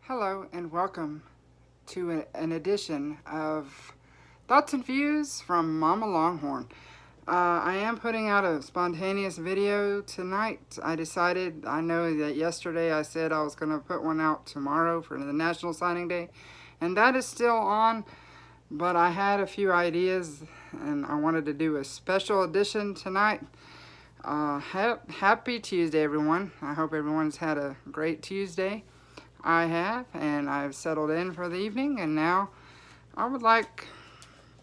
Hello and welcome to an edition of Thoughts and Views from Mama Longhorn. I am putting out a spontaneous video tonight. I know that yesterday I said I was going to put one out tomorrow for the National Signing Day, and that is still on, but I had a few ideas and I wanted to do a special edition tonight. Happy Tuesday, everyone. I hope everyone's had a great Tuesday. I have, and I've settled in for the evening, and now I would like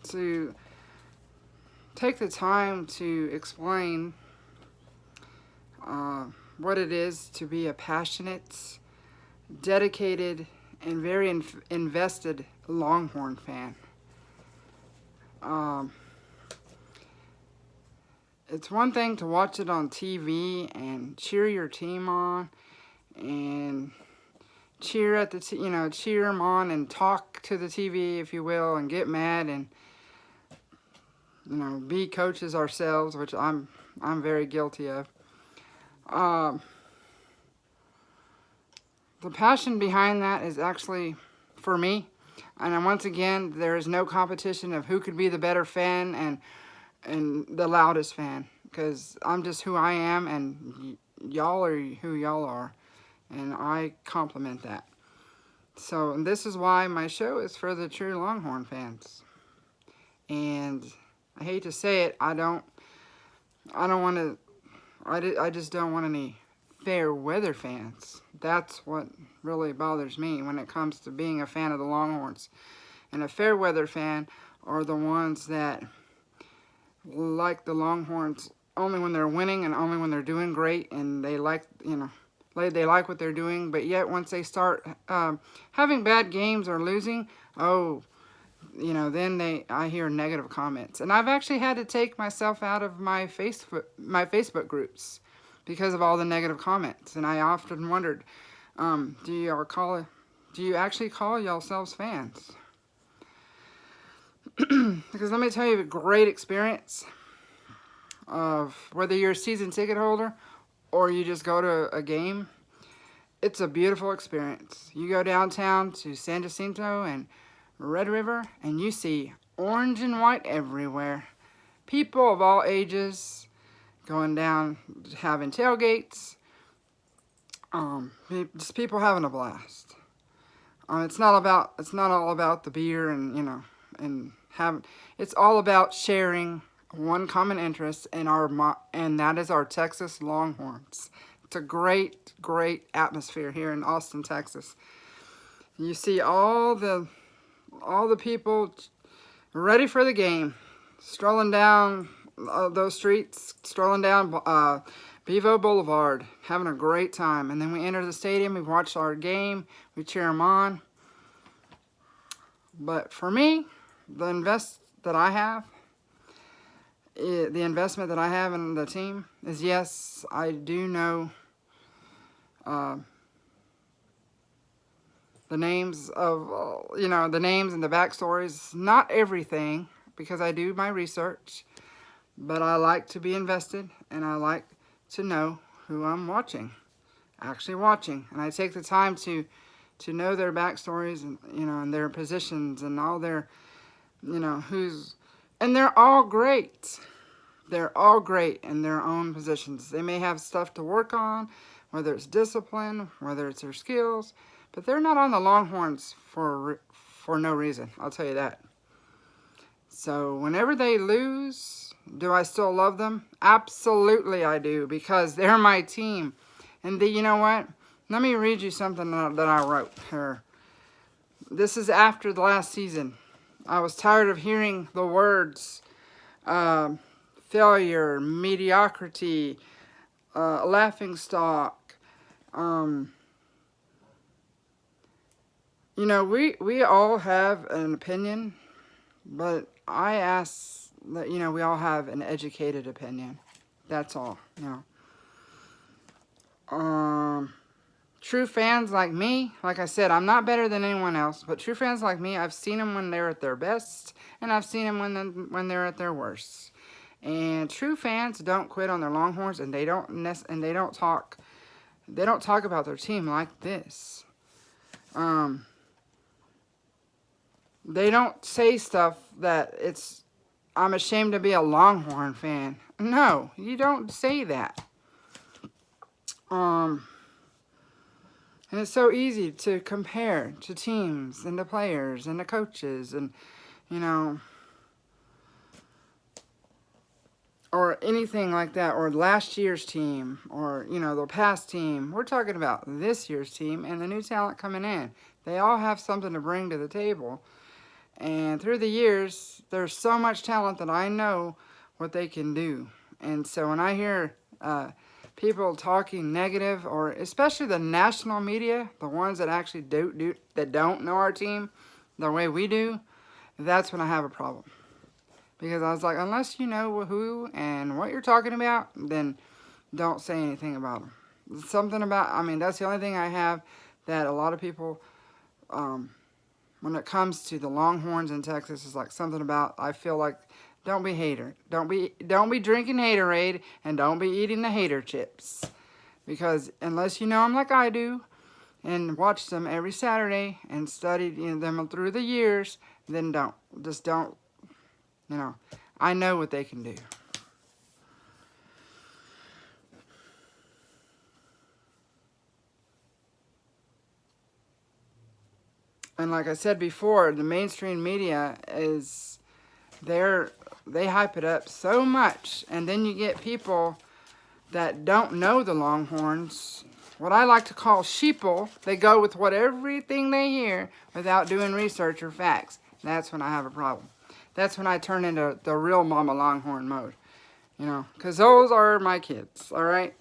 to take the time to explain what it is to be a passionate, dedicated, and very invested Longhorn fan. It's one thing to watch it on TV and cheer your team on and cheer at the cheer them on and talk to the TV, if you will, and get mad and be coaches ourselves, which I'm very guilty of. The passion behind that is actually for me, and once again, there is no competition of who could be the better fan and the loudest fan, because I'm just who I am, and y'all are who y'all are. And I compliment that. So this is why my show is for the true Longhorn fans. And I hate to say it, I just don't want any fair weather fans. That's what really bothers me when it comes to being a fan of the Longhorns. And a fair weather fan are the ones that like the Longhorns only when they're winning and only when they're doing great, and they like they like what they're doing, but yet once they start having bad games or losing, then I hear negative comments. And I've actually had to take myself out of my Facebook groups because of all the negative comments. And I often wondered, do you actually call yourselves fans? Because let me tell you a great experience of whether you're a season ticket holder or you just go to a game. It's a beautiful experience. You go downtown to San Jacinto and Red River, and you see orange and white everywhere. People of all ages going down, having tailgates. Just people having a blast. It's not all about the beer it's all about sharing one common interest and that is our Texas Longhorns. It's a great atmosphere here in Austin, Texas. You see all the people ready for the game, strolling down those streets, strolling down Bevo Boulevard, having a great time. And then we enter the stadium, we watch our game, we cheer them on. But for me, the investment that I have in the team is, yes, I do know the names of, the names and the backstories. Not everything, because I do my research, but I like to be invested, and I like to know who I'm actually watching. And I take the time to know their backstories and their positions and all their, and they're all great. They're all great in their own positions. They may have stuff to work on, whether it's discipline, whether it's their skills, but they're not on the Longhorns for no reason. I'll tell you that. So whenever they lose, do I still love them? Absolutely I do, because they're my team. And you know what? Let me read you something that I wrote here. This is after the last season. I was tired of hearing the words failure, mediocrity, laughingstock. We all have an opinion, but I ask that, we all have an educated opinion. That's all, True fans like me, like I said, I'm not better than anyone else, but true fans like me, I've seen them when they're at their best, and I've seen them when they're at their worst. And true fans don't quit on their Longhorns, and they don't talk about their team like this. Um, they don't say stuff that I'm ashamed to be a Longhorn fan. No, you don't say that. Um, and it's so easy to compare to teams and to players and to coaches and, you know, or anything like that, or last year's team, or, you know, the past team. We're talking about this year's team and the new talent coming in. They all have something to bring to the table. And through the years, there's so much talent that I know what they can do. And so when I hear people talking negative, or especially the national media, the ones that actually don't know our team the way we do, that's when I have a problem. Because I was like, unless you know who and what you're talking about, then don't say anything about them. Something about, I mean, that's the only thing I have that a lot of people, when it comes to the Longhorns in Texas, is like something about, I feel like, don't be hater. Don't be drinking haterade, and don't be eating the hater chips. Because unless you know them like I do, and watch them every Saturday, and study them through the years, then don't. Just don't. You know, I know what they can do. And like I said before, the mainstream media they hype it up so much, and then you get people that don't know the Longhorns, what I like to call sheeple. They go with everything they hear without doing research or facts. That's when I have a problem. That's when I turn into the real Mama Longhorn mode, you know, because those are my kids, all right?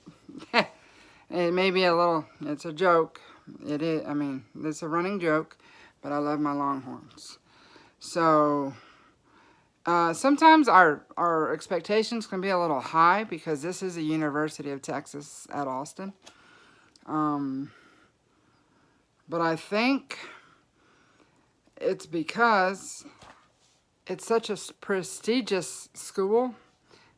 It may be it's a joke. It is, I mean, it's a running joke, but I love my Longhorns. So, sometimes our expectations can be a little high because this is the University of Texas at Austin. But I think it's because it's such a prestigious school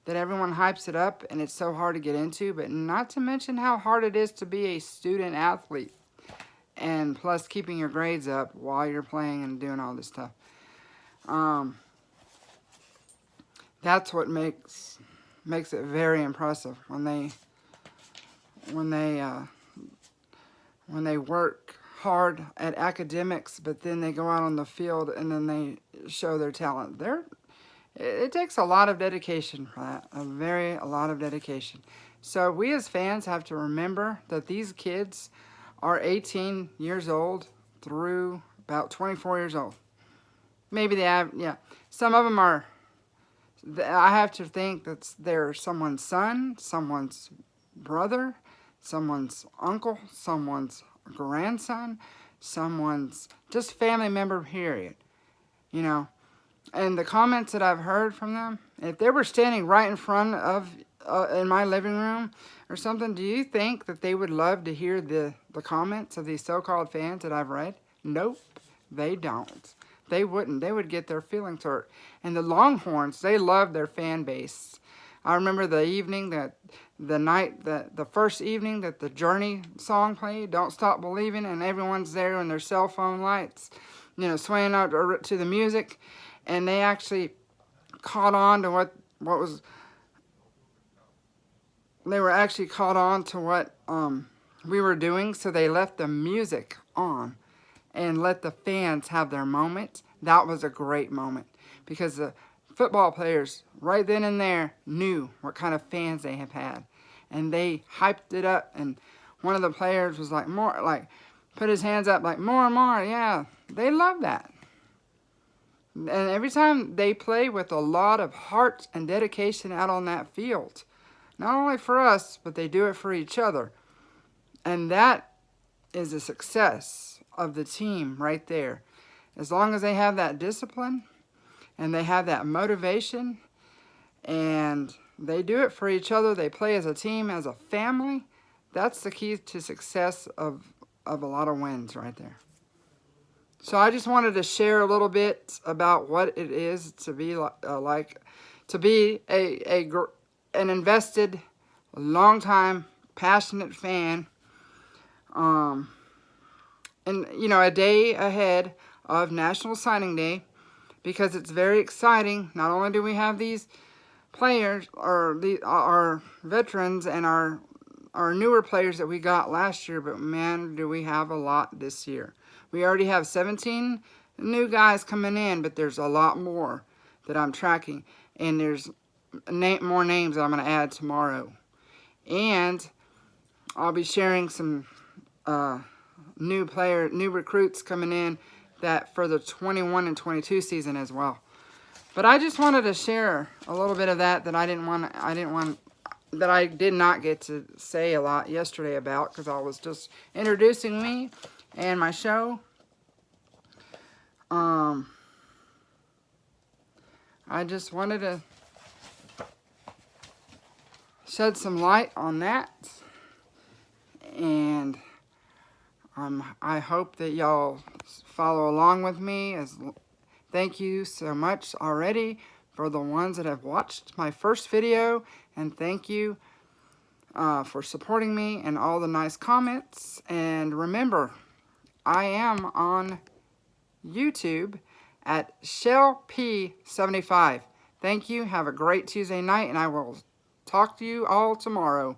that everyone hypes it up, and it's so hard to get into, but not to mention how hard it is to be a student athlete, and plus keeping your grades up while you're playing and doing all this stuff. That's what makes it very impressive when they work hard at academics, but then they go out on the field and then they show their talent. It takes a lot of dedication for that, a lot of dedication. So we as fans have to remember that these kids are 18 years old through about 24 years old. Maybe they have, yeah. Some of them are, I have to think that they're someone's son, someone's brother, someone's uncle, someone's grandson, someone's just family member, period. You know, and the comments that I've heard from them, if they were standing right in front of, in my living room or something, do you think that they would love to hear the comments of these so-called fans that I've read? Nope, they don't. They wouldn't. They would get their feelings hurt. And the Longhorns, they love their fan base. I remember the first evening that the Journey song played, Don't Stop Believing, and everyone's there in their cell phone lights, you know, swaying out to the music. And they actually caught on to what we were doing, so they left the music on and let the fans have their moment. That was a great moment because the football players right then and there knew what kind of fans they have had, and they hyped it up. And one of the players was like, more, like, put his hands up like, more and more. Yeah, they love that. And every time they play with a lot of heart and dedication out on that field, not only for us, but they do it for each other. And that is a success of the team right there. As long as they have that discipline and they have that motivation and they do it for each other, they play as a team, as a family, that's the key to success of a lot of wins right there. So I just wanted to share a little bit about what it is to be an invested, long-time, passionate fan and you know, a day ahead of National Signing Day, because it's very exciting. Not only do we have these players, or our veterans and our newer players that we got last year, but man, do we have a lot this year. We already have 17 new guys coming in, but there's a lot more that I'm tracking, and there's more names that I'm going to add tomorrow. And I'll be sharing some new recruits coming in that for the 21 and 22 season as well. But I just wanted to share a little bit of that I did not get to say a lot yesterday about, because I was just introducing me and my show. I just wanted to shed some light on that, and I hope that y'all follow along with me. Thank you so much already for the ones that have watched my first video, and thank you for supporting me and all the nice comments. And remember, I am on YouTube at ShellP75. Thank you. Have a great Tuesday night, and I will talk to you all tomorrow.